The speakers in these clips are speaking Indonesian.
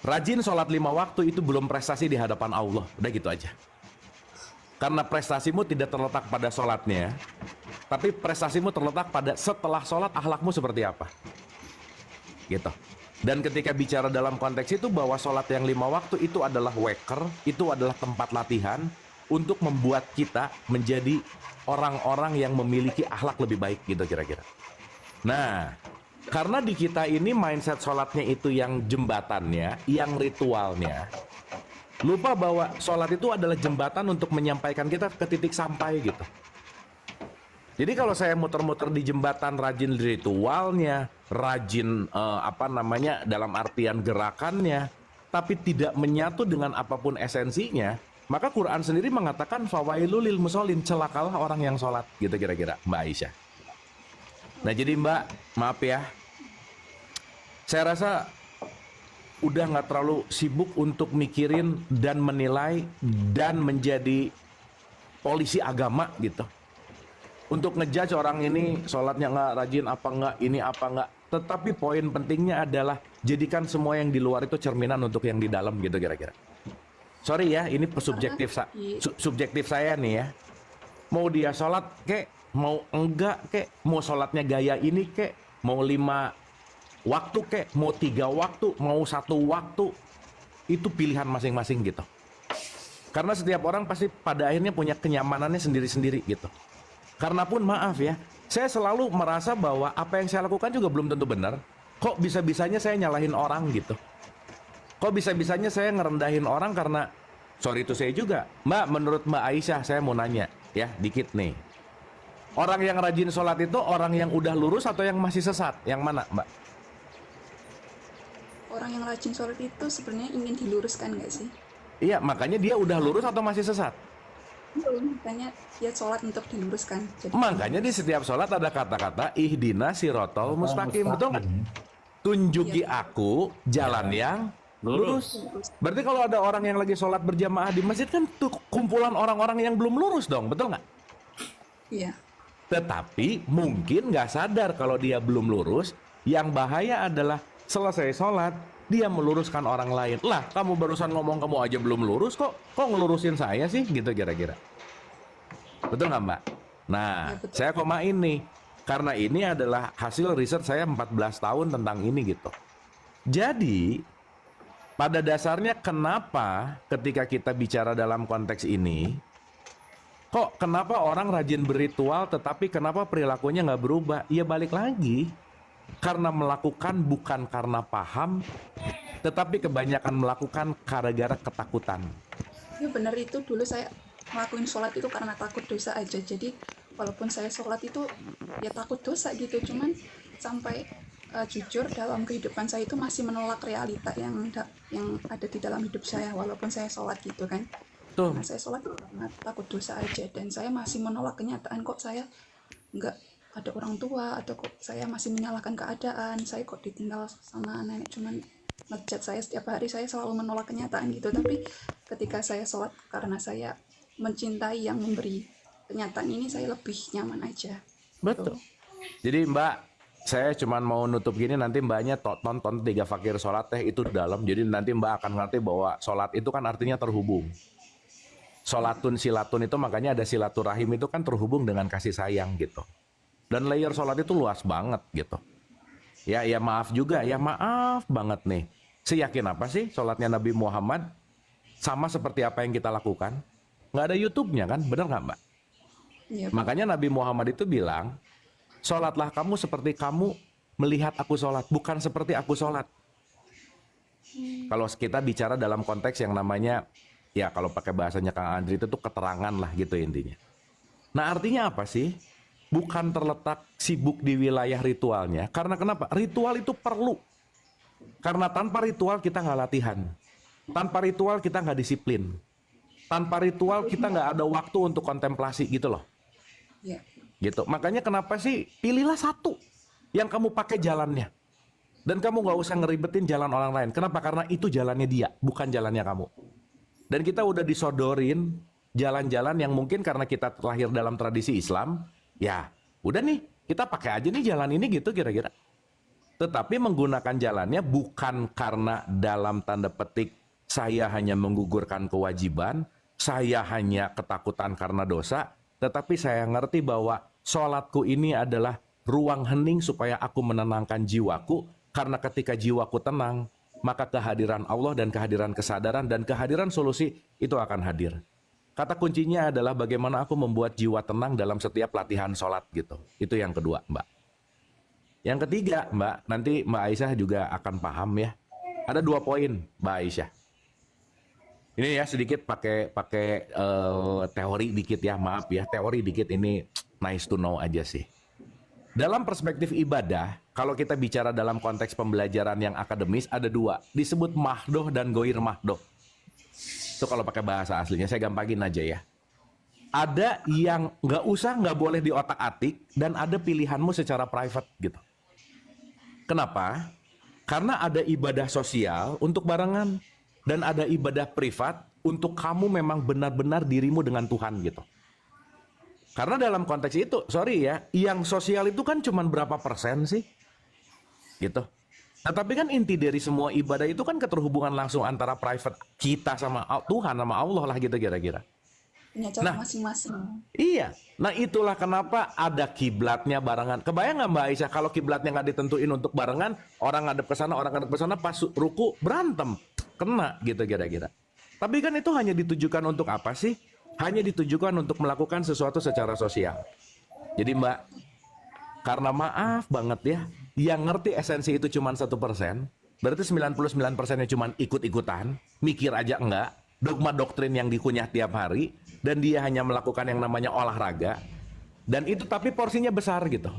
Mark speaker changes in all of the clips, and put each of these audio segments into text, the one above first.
Speaker 1: Rajin sholat 5 waktu itu belum prestasi di hadapan Allah. Udah gitu aja. Karena prestasimu tidak terletak pada sholatnya, tapi prestasimu terletak pada setelah sholat akhlakmu seperti apa. Gitu. Dan ketika bicara dalam konteks itu bahwa sholat yang 5 waktu itu adalah waker, itu adalah tempat latihan untuk membuat kita menjadi orang-orang yang memiliki akhlak lebih baik gitu kira-kira. Nah, karena di kita ini mindset sholatnya itu yang jembatannya, yang ritualnya, lupa bahwa sholat itu adalah jembatan untuk menyampaikan kita ke titik sampai gitu. Jadi kalau saya muter-muter di jembatan, rajin di ritualnya, rajin dalam artian gerakannya, tapi tidak menyatu dengan apapun esensinya, maka Quran sendiri mengatakan fawailul lil musholin, celakalah orang yang sholat gitu kira-kira Mbak Aisyah. Nah jadi Mbak, maaf ya, saya rasa udah nggak terlalu sibuk untuk mikirin dan menilai dan menjadi polisi agama gitu. Untuk ngejudge orang ini sholatnya nggak rajin apa nggak, ini apa nggak. Tetapi poin pentingnya adalah jadikan semua yang di luar itu cerminan untuk yang di dalam gitu kira-kira. Sorry ya, ini subjektif saya nih ya. Mau dia sholat kek, mau enggak kek, mau sholatnya gaya ini kek, mau 5 waktu kek, mau 3 waktu, mau 1 waktu, itu pilihan masing-masing gitu. Karena setiap orang pasti pada akhirnya punya kenyamanannya sendiri-sendiri gitu. Karena pun maaf ya, saya selalu merasa bahwa apa yang saya lakukan juga belum tentu benar. Kok bisa-bisanya saya nyalahin orang gitu? Kok bisa-bisanya saya ngerendahin orang karena, sorry itu saya juga. Mbak, menurut Mbak Aisyah, saya mau nanya ya, dikit nih. Orang yang rajin sholat itu orang yang udah lurus atau yang masih sesat? Yang mana Mbak?
Speaker 2: Orang yang rajin sholat itu sebenarnya ingin diluruskan nggak sih?
Speaker 1: Iya, makanya dia udah lurus atau masih sesat?
Speaker 2: Belum, makanya dia sholat untuk diluruskan. Jadi
Speaker 1: Makanya di setiap sholat ada kata-kata ihdina sirotol mustaqim, betul nggak? Tunjuki aku jalan yang lurus. Berarti kalau ada orang yang lagi sholat berjamaah di masjid kan tuh kumpulan orang-orang yang belum lurus dong, betul nggak?
Speaker 2: iya.
Speaker 1: Tetapi mungkin nggak sadar kalau dia belum lurus. Yang bahaya adalah selesai sholat dia meluruskan orang lain. Lah, kamu barusan ngomong kamu aja belum lurus kok ngelurusin saya sih gitu kira-kira. Betul nggak Mbak? Nah,
Speaker 2: Ya, betul.
Speaker 1: saya komain nih karena ini adalah hasil riset saya 14 tahun tentang ini gitu. Jadi pada dasarnya kenapa ketika kita bicara dalam konteks ini, kok kenapa orang rajin berritual tetapi kenapa perilakunya nggak berubah? Ya balik lagi, karena melakukan bukan karena paham, tetapi kebanyakan melakukan gara-gara ketakutan.
Speaker 2: Ya benar, itu dulu saya ngelakuin sholat itu karena takut dosa aja. Jadi walaupun saya sholat itu ya takut dosa gitu. Cuman sampai jujur dalam kehidupan saya itu masih menolak realita yang ada di dalam hidup saya walaupun saya sholat gitu kan.
Speaker 1: Tuh,
Speaker 2: Karena saya sholat itu karena takut dosa aja, dan saya masih menolak kenyataan kok saya nggak ada orang tua, atau kok saya masih menyalahkan keadaan, saya kok ditinggal sama nenek cuman ngechat saya setiap hari. Saya selalu menolak kenyataan gitu. Tapi ketika saya sholat karena saya mencintai yang memberi kenyataan ini, saya lebih nyaman aja.
Speaker 1: betul. Jadi Mbak, saya cuman mau nutup gini, nanti Mbaknya tonton 3 fakir sholat teh itu dalam. Jadi nanti Mbak akan ngerti bahwa sholat itu kan artinya terhubung. Sholatun silatun itu makanya ada silaturahim, itu kan terhubung dengan kasih sayang gitu. Dan layer sholat itu luas banget gitu. Ya maaf juga, ya maaf banget nih. Seyakin apa sih sholatnya Nabi Muhammad sama seperti apa yang kita lakukan? Nggak ada YouTube-nya kan, bener nggak Mbak?
Speaker 2: Ya,
Speaker 1: Makanya Nabi Muhammad itu bilang, sholatlah kamu seperti kamu melihat aku sholat, bukan seperti aku sholat. Kalau kita bicara dalam konteks yang namanya, ya kalau pakai bahasanya Kang Andri itu tuh keterangan lah gitu intinya. Nah artinya apa sih? Bukan terletak sibuk di wilayah ritualnya. Karena kenapa? Ritual itu perlu. Karena tanpa ritual kita nggak latihan. Tanpa ritual kita nggak disiplin. Tanpa ritual kita nggak ada waktu untuk kontemplasi gitu loh.
Speaker 2: ya.
Speaker 1: Gitu. Makanya kenapa sih pilihlah satu yang kamu pakai jalannya. Dan kamu nggak usah ngeribetin jalan orang lain. Kenapa? Karena itu jalannya dia, bukan jalannya kamu. Dan kita udah disodorin jalan-jalan yang mungkin karena kita lahir dalam tradisi Islam, ya udah nih kita pakai aja nih jalan ini gitu kira-kira. Tetapi menggunakan jalannya bukan karena dalam tanda petik saya hanya menggugurkan kewajiban, saya hanya ketakutan karena dosa, tetapi saya ngerti bahwa sholatku ini adalah ruang hening supaya aku menenangkan jiwaku, karena ketika jiwaku tenang, maka kehadiran Allah dan kehadiran kesadaran dan kehadiran solusi itu akan hadir. Kata kuncinya adalah bagaimana aku membuat jiwa tenang dalam setiap latihan sholat gitu. Itu yang kedua, Mbak. Yang ketiga, Mbak, nanti Mbak Aisyah juga akan paham ya. Ada 2 poin, Mbak Aisyah. Ini ya sedikit pakai teori dikit ya, maaf ya, teori dikit ini nice to know aja sih. Dalam perspektif ibadah, kalau kita bicara dalam konteks pembelajaran yang akademis ada 2, disebut mahdoh dan goir mahdoh. Itu kalau pakai bahasa aslinya, saya gampangin aja ya. Ada yang nggak boleh diotak-atik, dan ada pilihanmu secara private gitu. Kenapa? Karena ada ibadah sosial untuk barengan, dan ada ibadah privat untuk kamu memang benar-benar dirimu dengan Tuhan gitu. Karena dalam konteks itu, sorry ya, yang sosial itu kan cuma berapa persen sih? Gitu. Nah, tapi kan inti dari semua ibadah itu kan keterhubungan langsung antara private kita sama Tuhan, sama Allah lah gitu kira-kira.
Speaker 2: Punya cara
Speaker 1: Nah,
Speaker 2: masing-masing.
Speaker 1: iya. Nah, itulah kenapa ada kiblatnya barengan. Kebayang nggak Mbak Aisyah kalau kiblatnya nggak ditentuin untuk barengan, orang ngadep ke sana, orang ngadep ke sana, pas ruku berantem, kena gitu kira-kira. Tapi kan itu hanya ditujukan untuk apa sih? Hanya ditujukan untuk melakukan sesuatu secara sosial. Jadi Mbak, karena maaf banget ya, yang ngerti esensi itu cuma 1%, berarti 99%-nya cuma ikut-ikutan, mikir aja enggak, dogma doktrin yang dikunyah tiap hari, dan dia hanya melakukan yang namanya olahraga, dan itu tapi porsinya besar gitu.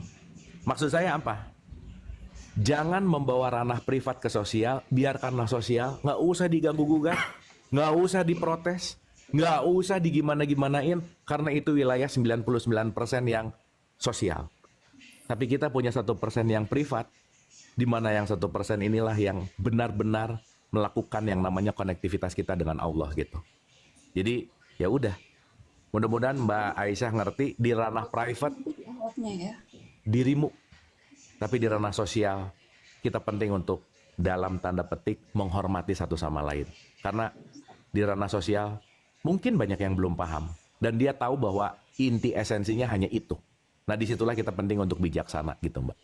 Speaker 1: Maksud saya apa? Jangan membawa ranah privat ke sosial, biarkanlah sosial, nggak usah diganggu-gugat, nggak usah diprotes, nggak usah digimana-gimanain, karena itu wilayah 99% yang sosial. Tapi kita punya 1% yang privat, di mana yang 1% inilah yang benar-benar melakukan yang namanya konektivitas kita dengan Allah gitu. Jadi ya udah, mudah-mudahan Mbak Aisyah ngerti di ranah private
Speaker 2: Awalnya ya.
Speaker 1: dirimu, tapi di ranah sosial kita penting untuk dalam tanda petik menghormati satu sama lain. Karena di ranah sosial mungkin banyak yang belum paham, dan dia tahu bahwa inti esensinya hanya itu. Nah, disitulah kita penting untuk bijaksana gitu, Mbak.